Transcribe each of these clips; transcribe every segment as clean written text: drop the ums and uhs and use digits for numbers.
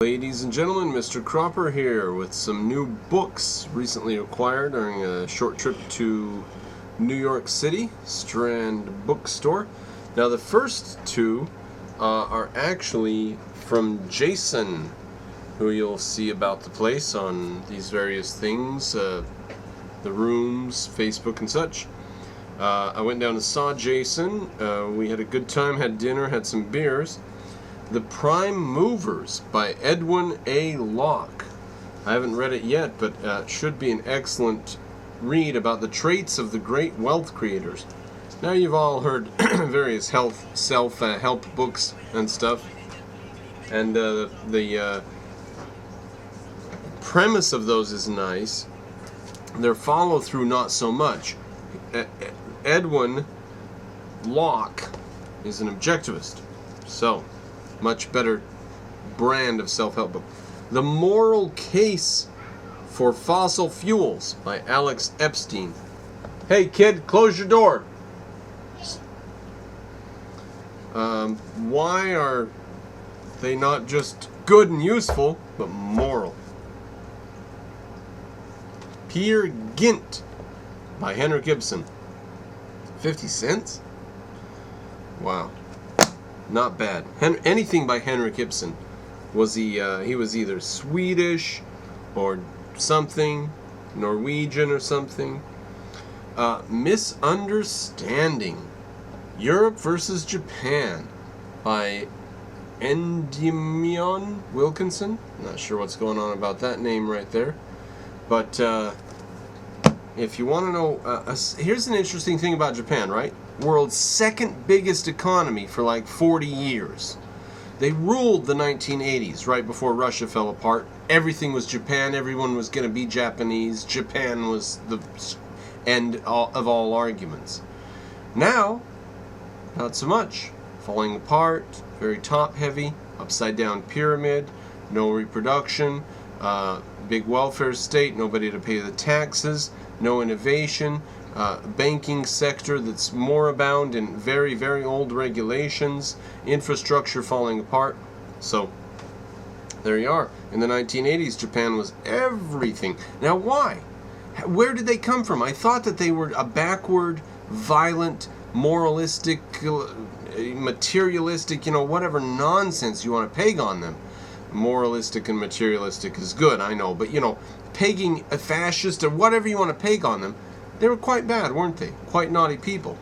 Ladies and gentlemen, Mr. Cropper here with some new books recently acquired during a short trip to New York City, Strand bookstore. Now the first two are actually from Jason, who you'll see about the place on these various things, the rooms, Facebook and such. I went down and saw Jason. We had a good time, had dinner, had some beers. The Prime Movers by Edwin A. Locke. I haven't read it yet, but it should be an excellent read about the traits of the great wealth creators. Now you've all heard various self-help books and stuff, and the premise of those is nice. Their follow-through not so much. Edwin Locke is an objectivist, so much better brand of self-help book. The Moral Case for Fossil Fuels by Alex Epstein. Hey kid, close your door. Why are they not just good and useful, but moral? Peer Gynt by Henrik Ibsen. 50 cents? Wow. Not bad. Anything by Henrik Ibsen. He was either Swedish or something, Norwegian or something. Misunderstanding. Europe versus Japan by Endymion Wilkinson. Not sure what's going on about that name right there. But if you want to know, here's an interesting thing about Japan, right? World's second biggest economy for like 40 years. They ruled the 1980s, right before Russia fell apart. Everything was Japan. Everyone was going to be Japanese. Japan was the end of all arguments. Now, not so much. Falling apart, very top-heavy, upside-down pyramid, no reproduction, big welfare state, nobody to pay the taxes, no innovation, banking sector that's moribund in very, very old regulations, infrastructure falling apart. So, there you are. In the 1980s, Japan was everything. Now, why? Where did they come from? I thought that they were a backward, violent, moralistic, materialistic, whatever nonsense you want to peg on them. Moralistic and materialistic is good, I know, but pegging a fascist or whatever you want to peg on them, they were quite bad, weren't they? Quite naughty people.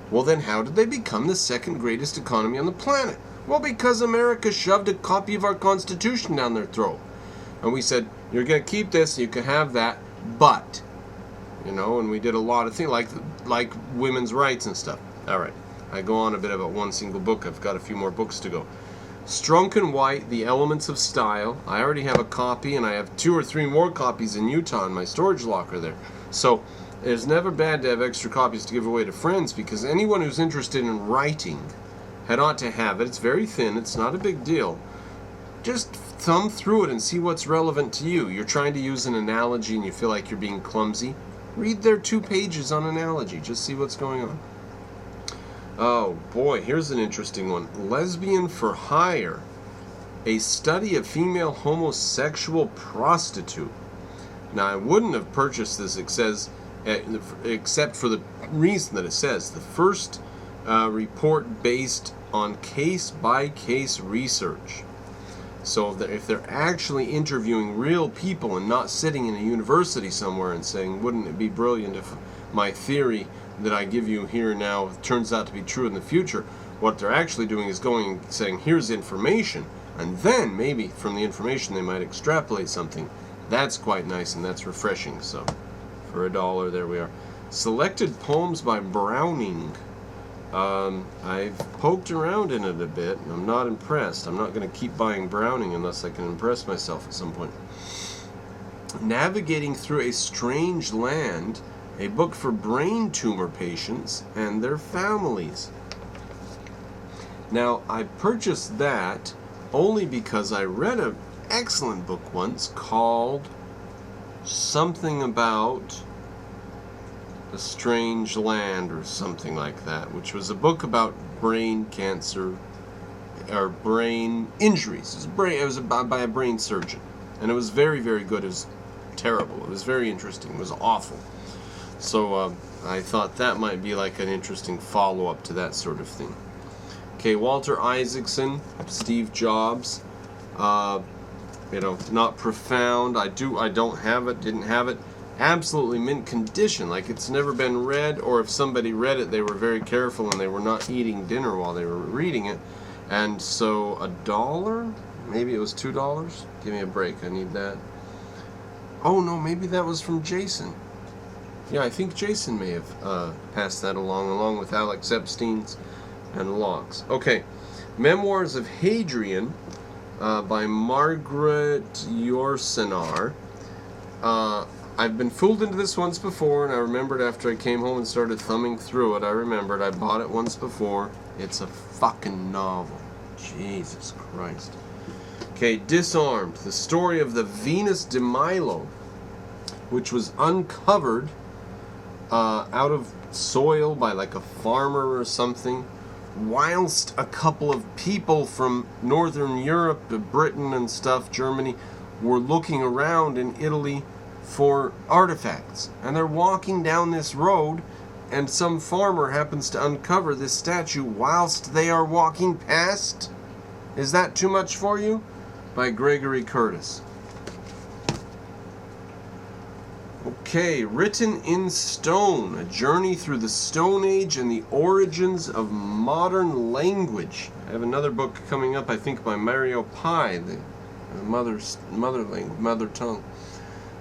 Well, then how did they become the second greatest economy on the planet? Well, because America shoved a copy of our Constitution down their throat. And we said, you're going to keep this, you can have that, but, and we did a lot of things, like women's rights and stuff. All right, I go on a bit about one single book. I've got a few more books to go. Strunk and White, The Elements of Style. I already have a copy, and I have 2 or 3 more copies in Utah in my storage locker there. So, it's never bad to have extra copies to give away to friends, because anyone who's interested in writing ought to have it. It's very thin. It's not a big deal. Just thumb through it and see what's relevant to you. You're trying to use an analogy and you feel like you're being clumsy. Read their 2 pages on analogy. Just see what's going on. Oh boy, here's an interesting one. Lesbian for Hire. A Study of Female Homosexual Prostitute. Now, I wouldn't have purchased this, except for the reason that it says. The first report based on case-by-case research. So if they're actually interviewing real people and not sitting in a university somewhere and saying, wouldn't it be brilliant if my theory that I give you here now turns out to be true in the future, what they're actually doing is going and saying, here's information, and then maybe from the information they might extrapolate something. That's quite nice and that's refreshing. So for $1, there we are. Selected Poems by Browning. I've poked around in it a bit and I'm not impressed. I'm not going to keep buying Browning unless I can impress myself at some point. Navigating Through a Strange Land, a book for brain tumor patients and their families. Now, I purchased that only because I read an excellent book once called something about a Strange Land or something like that, which was a book about brain cancer or brain injuries. It was by a brain surgeon, and it was very, very good. It was terrible. It was very interesting. It was awful. So I thought that might be like an interesting follow-up to that sort of thing. Okay, Walter Isaacson, Steve Jobs. Not profound. Don't have it. Didn't have it. Absolutely mint condition. Like it's never been read, or if somebody read it, they were very careful and they were not eating dinner while they were reading it. And so $1, maybe it was $2. Give me a break. I need that. Oh no, maybe that was from Jason. Yeah, I think Jason may have passed that along with Alex Epstein's and Locke's. Okay, Memoirs of Hadrian by Margaret Yourcenar. I've been fooled into this once before, and I remembered after I came home and started thumbing through it, I remembered I bought it once before. It's a fucking novel. Jesus Christ. Okay, Disarmed, the story of the Venus de Milo, which was uncovered out of soil by like a farmer or something, whilst a couple of people from Northern Europe, Britain and stuff, Germany, were looking around in Italy for artifacts. And they're walking down this road, and some farmer happens to uncover this statue whilst they are walking past. Is that too much for you? By Gregory Curtis. Okay, Written in Stone, A Journey Through the Stone Age and the Origins of Modern Language. I have another book coming up, I think, by Mario Pye, the mother tongue.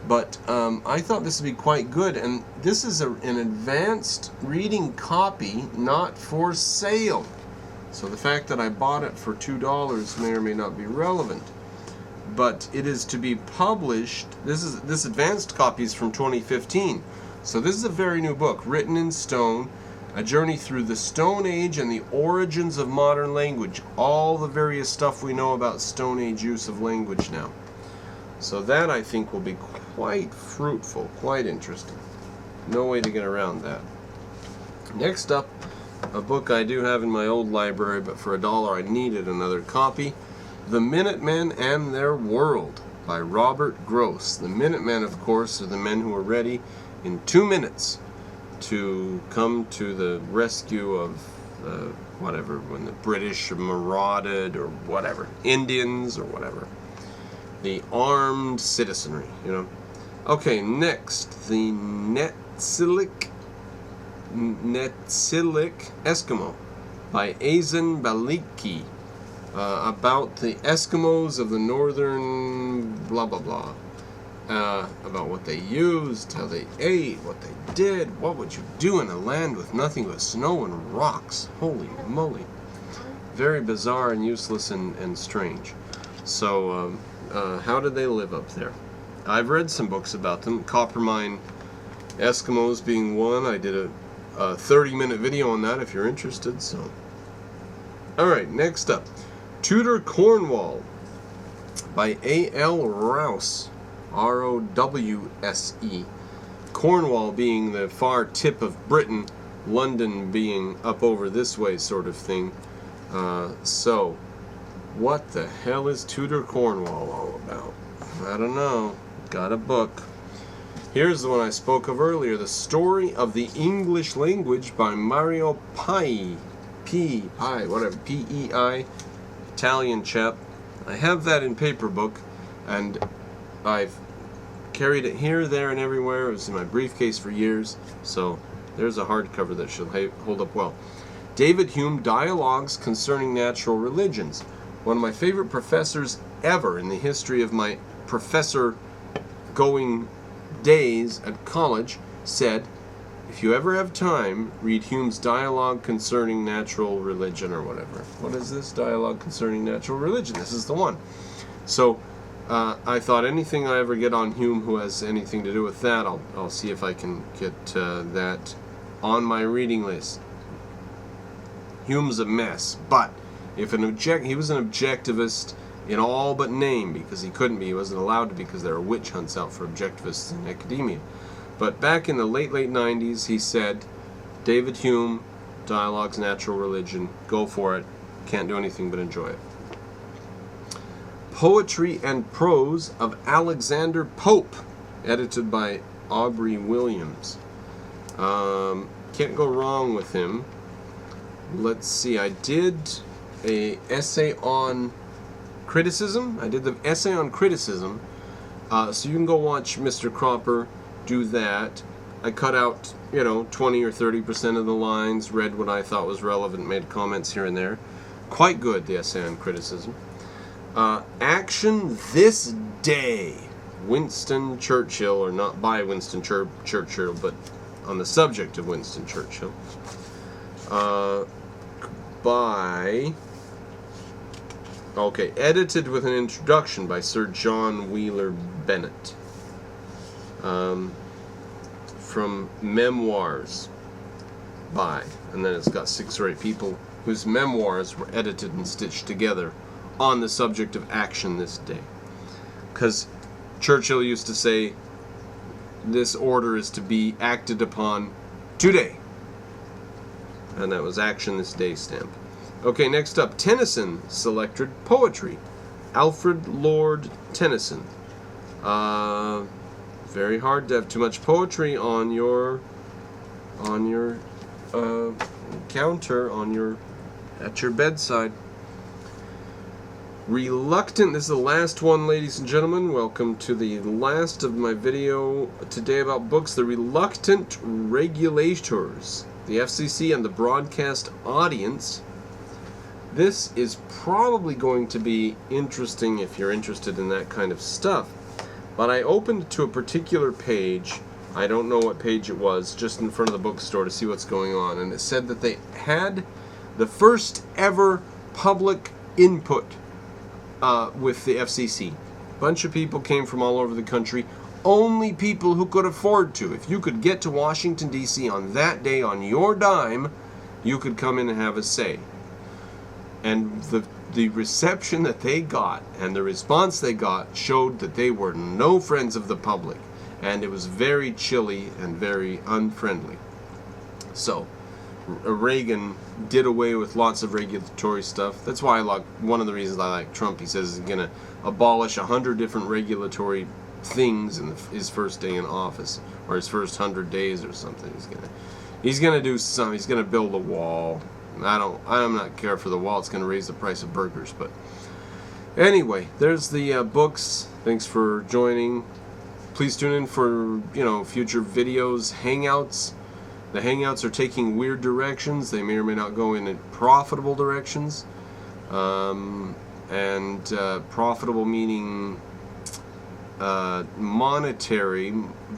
But I thought this would be quite good, and this is an advanced reading copy, not for sale. So the fact that I bought it for $2 may or may not be relevant. But it is to be published. This advanced copy is from 2015. So this is a very new book, Written in Stone, A Journey Through the Stone Age and the Origins of Modern Language. All the various stuff we know about Stone Age use of language now. So that, I think, will be quite fruitful, quite interesting. No way to get around that. Next up, a book I do have in my old library, but for $1 I needed another copy. The Minutemen and Their World by Robert Gross. The Minutemen, of course, are the men who are ready in 2 minutes to come to the rescue of whatever, when the British are marauded or whatever, Indians or whatever. The armed citizenry, you know. Okay, next, the Netsilik Eskimo by Azen Baliki. About the Eskimos of the northern blah blah blah. About what they used, how they ate, what they did. What would you do in a land with nothing but snow and rocks? Holy moly. Very bizarre and useless and strange. So, how did they live up there? I've read some books about them. Coppermine Eskimos being one. I did a 30-minute video on that if you're interested. So, alright, next up. Tutor Cornwall by A.L. Rouse, R-O-W-S-E. Cornwall being the far tip of Britain, London being up over this way sort of thing. So, what the hell is Tutor Cornwall all about? I don't know. Got a book. Here's the one I spoke of earlier, The Story of the English Language by Mario Pei. P-E-I, Italian chap. I have that in paper book, and I've carried it here, there, and everywhere. It was in my briefcase for years, so there's a hardcover that should hold up well. David Hume, Dialogues Concerning Natural Religions. One of my favorite professors ever in the history of my professor-going days at college said, if you ever have time, read Hume's Dialogue Concerning Natural Religion or whatever. What is this? Dialogue Concerning Natural Religion. This is the one. So I thought anything I ever get on Hume who has anything to do with that, I'll see if I can get that on my reading list. Hume's a mess, but if he was an objectivist in all but name, because he couldn't be, he wasn't allowed to be, because there are witch hunts out for objectivists in academia. But back in the late 90s, he said, David Hume, Dialogues, Natural Religion, go for it. Can't do anything but enjoy it. Poetry and Prose of Alexander Pope, edited by Aubrey Williams. Can't go wrong with him. Let's see, I did a essay on criticism. I did the essay on criticism. So you can go watch Mr. Cropper do that. I cut out, 20 or 30% of the lines, read what I thought was relevant, made comments here and there. Quite good, the essay on criticism. Action This Day. Winston Churchill, or not by Winston Churchill, but on the subject of Winston Churchill. Edited with an introduction by Sir John Wheeler Bennett. From Memoirs by, and then it's got 6 or 8 people whose memoirs were edited and stitched together on the subject of action this day. Because Churchill used to say, this order is to be acted upon today. And that was action this day stamp. Okay, next up, Tennyson selected poetry. Alfred Lord Tennyson. Very hard to have too much poetry on your counter, at your bedside. Reluctant, this is the last one, ladies and gentlemen. Welcome to the last of my video today about books. The Reluctant Regulators, the FCC and the broadcast audience. This is probably going to be interesting if you're interested in that kind of stuff. But I opened to a particular page, I don't know what page it was, just in front of the bookstore to see what's going on. And it said that they had the first ever public input with the FCC. A bunch of people came from all over the country. Only people who could afford to. If you could get to Washington, D.C. on that day on your dime, you could come in and have a say. And the reception that they got and the response they got showed that they were no friends of the public. And it was very chilly and very unfriendly. So, Reagan did away with lots of regulatory stuff. That's why one of the reasons I like Trump. He says he's going to abolish 100 different regulatory things in his first day in office, or his first 100 days or something. He's going to do something. He's going to build a wall. I'm not care for the wall. It's going to raise the price of burgers. But anyway, there's the books. Thanks for joining. Please tune in for future videos, hangouts. The hangouts are taking weird directions. They may or may not go in profitable directions. Profitable meaning monetary,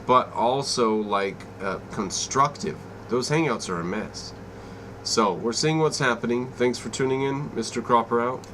but also constructive. Those hangouts are a mess. So, we're seeing what's happening. Thanks for tuning in. Mr. Cropper out.